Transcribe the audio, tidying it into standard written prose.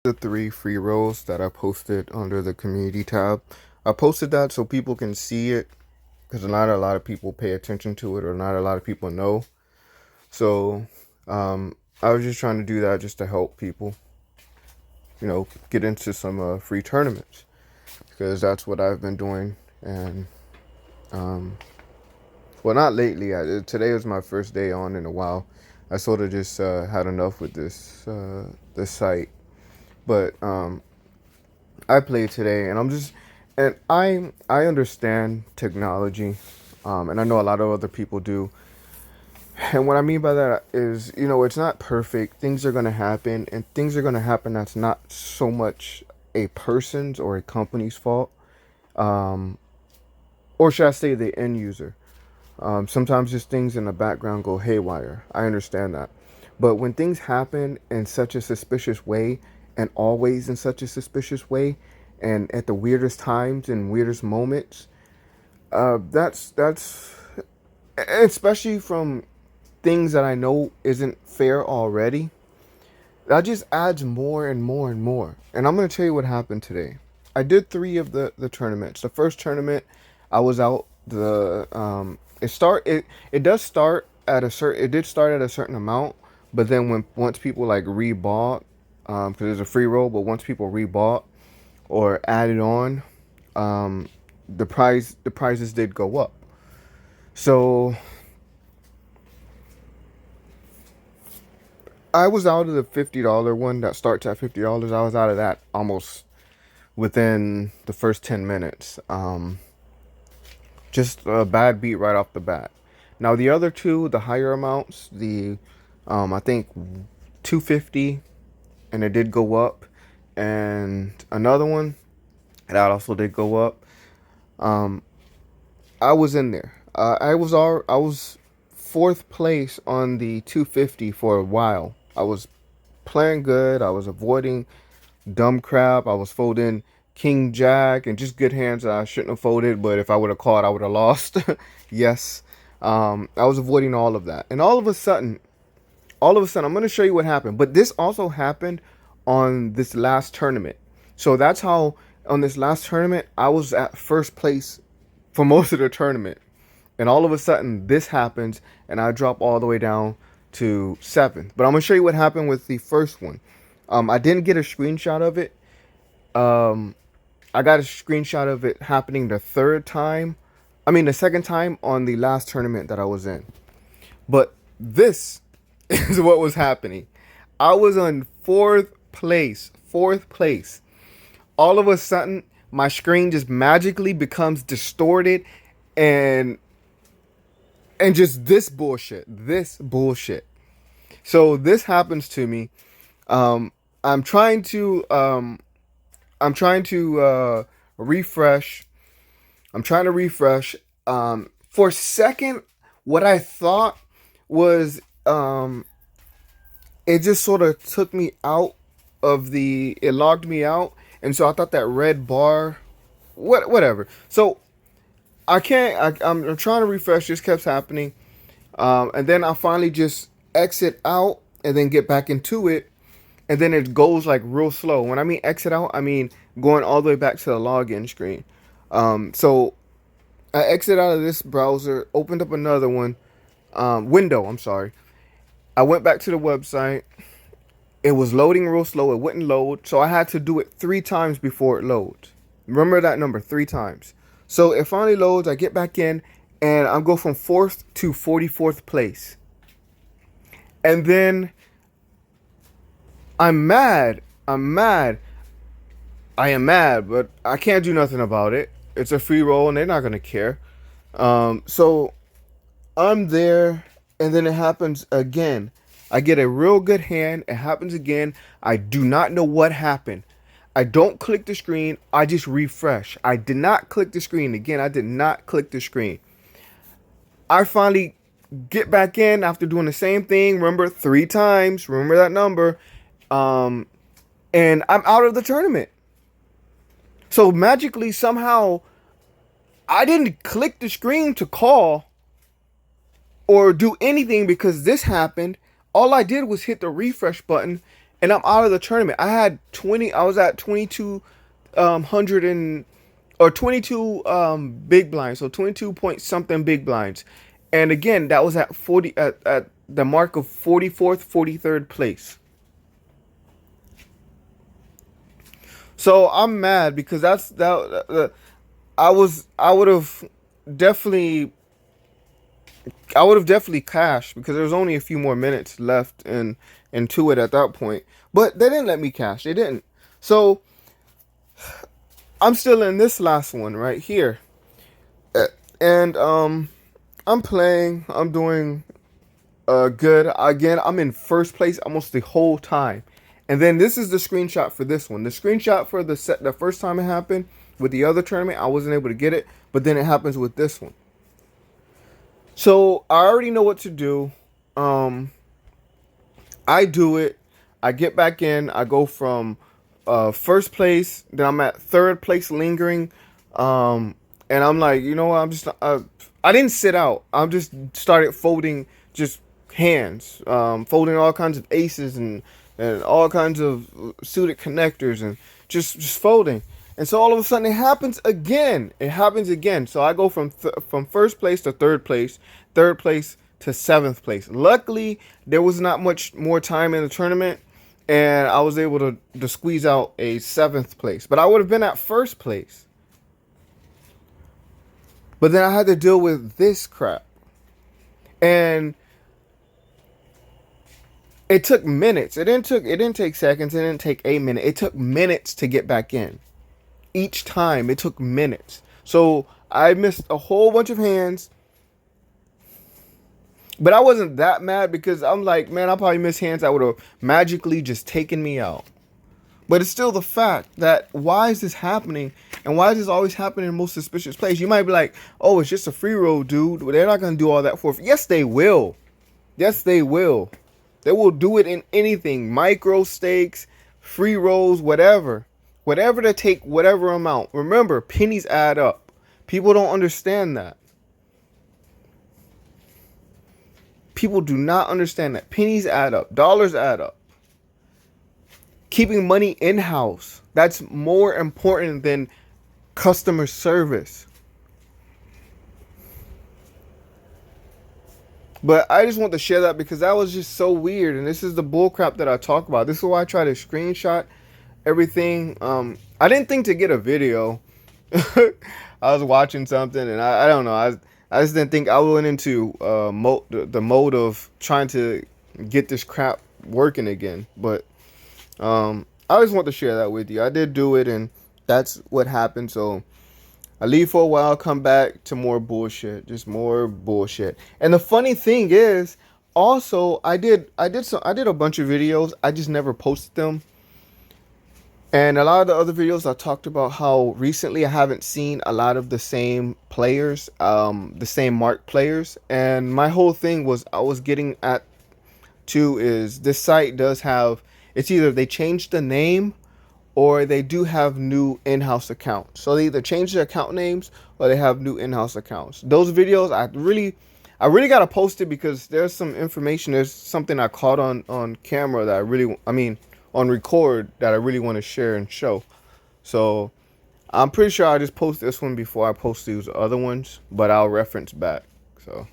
The 3 free rolls that I posted under the community tab. I posted that so people can see it because not a lot of people pay attention to it or not a lot of people know. So I was just trying to do that just to help people, get into some free tournaments because that's what I've been doing. And well, not lately. Today was my first day on in a while. I sort of just had enough with this site, but I played today, and I understand technology, and I know a lot of other people do. And what I mean by that is, it's not perfect. Things are gonna happen, and things are gonna happen that's not so much a person's or a company's fault, um, or should I say the end user. Sometimes just things in the background go haywire. I understand that. But when things happen in such a suspicious way, and always in such a suspicious way, and at the weirdest times and weirdest moments, that's especially from things that I know isn't fair already. That just adds more and more and more. And I'm gonna tell you what happened today. I did 3 of the tournaments. The first tournament, I was out. It does start at a certain. It did start at a certain amount, but then once people like rebought, because there's a free roll, but once people rebought or added on, um, the prizes did go up. So I was out of the $50 one that starts at $50. I was out of that almost within the first 10 minutes. Just a bad beat right off the bat. Now the other two, the higher amounts, I think 250, and it did go up, and another one that also did go up. Um, I was in there. I was fourth place on the 250 for a while. I was playing good. I was avoiding dumb crap. I was folding King Jack and just good hands that I shouldn't have folded, but if I would have called, I would have lost. Yes. I was avoiding all of that. And all of a sudden, I'm going to show you what happened. But this also happened on this last tournament. So that's how, on this last tournament, I was at first place for most of the tournament. And all of a sudden, this happens, and I drop all the way down to 7th. But I'm going to show you what happened with the first one. I didn't get a screenshot of it. I got a screenshot of it happening the second time on the last tournament that I was in. But this is what was happening. I was on fourth place. All of a sudden, my screen just magically becomes distorted and just this bullshit. So this happens to me. Um, I'm trying to refresh. I'm trying to refresh. For a second, what I thought was it just sort of took me out of it logged me out, and so I thought that red bar, whatever. So I can't. I'm trying to refresh. This kept happening, and then I finally just exit out and then get back into it, and then it goes like real slow. When I mean exit out, I mean going all the way back to the login screen. So I exit out of this browser, opened up another window. I'm sorry. I went back to the website. It was loading real slow. It wouldn't load, so I had to do it 3 times before it loads. Remember that number, 3 times. So it finally loads. I get back in, and I go from 4th to 44th place. And then I'm mad. I am mad, but I can't do nothing about it. It's a free roll, and they're not gonna care. So I'm there, and then it happens again. I get a real good hand. It happens again. I do not know what happened. I don't click the screen. I just refresh. I did not click the screen. Again, I did not click the screen. I finally get back in after doing the same thing. Remember, 3 times. Remember that number. And I'm out of the tournament. So magically, somehow, I didn't click the screen to call or do anything because this happened. All I did was hit the refresh button, and I'm out of the tournament. I was at 2200 or 22 big blinds, so 22 point something big blinds. And again, that was at 40 at the mark of 44th, 43rd place. So I'm mad because I would have definitely cashed because there was only a few more minutes left into it at that point. But they didn't let me cash. They didn't. So I'm still in this last one right here. And I'm playing. I'm doing good. Again, I'm in first place almost the whole time. And then this is the screenshot for this one. The screenshot for the first time it happened with the other tournament, I wasn't able to get it, but then it happens with this one. So I already know what to do. I do it. I get back in. I go from first place. Then I'm at third place lingering. And I'm like, you know what? I didn't sit out. I just started folding just hands, folding all kinds of aces and all kinds of suited connectors and just folding. And so all of a sudden it happens again. It happens again. So I go from first place to third place to seventh place. Luckily, there was not much more time in the tournament, and I was able to squeeze out a seventh place. But I would have been at first place. But then I had to deal with this crap. And it took minutes. It didn't take seconds. It didn't take a minute. It took minutes to get back in. Each time it took minutes. So I missed a whole bunch of hands. But I wasn't that mad because I'm like, man, I probably missed hands that would have magically just taken me out. But it's still the fact that why is this happening? And why is this always happening in most suspicious places? You might be like, oh, it's just a free roll, dude. They're not going to do all that for. Yes, they will. Yes, they will. They will do it in anything. Micro stakes, free rolls, whatever. Whatever to take whatever amount. Remember, pennies add up. People don't understand that. People do not understand that. Pennies add up. Dollars add up. Keeping money in-house. That's more important than customer service. But I just want to share that because that was just so weird. And this is the bullcrap that I talk about. This is why I try to screenshot everything. I didn't think to get a video. I was watching something and I don't know. I just didn't think I went into the mode of trying to get this crap working again. But I just want to share that with you. I did do it and that's what happened. So I leave for a while, come back to more bullshit, just more bullshit. And the funny thing is, also I did a bunch of videos. I just never posted them. And a lot of the other videos I talked about how recently I haven't seen a lot of the same players, the same marked players. And my whole thing was I was getting at to is this site does have, it's either they changed the name or they do have new in-house accounts. So they either change their account names or they have new in-house accounts. Those videos I really got to post it because there's some information. There's something I caught on camera that on record that I really want to share and show. So I'm pretty sure I just post this one before I post these other ones, but I'll reference back. So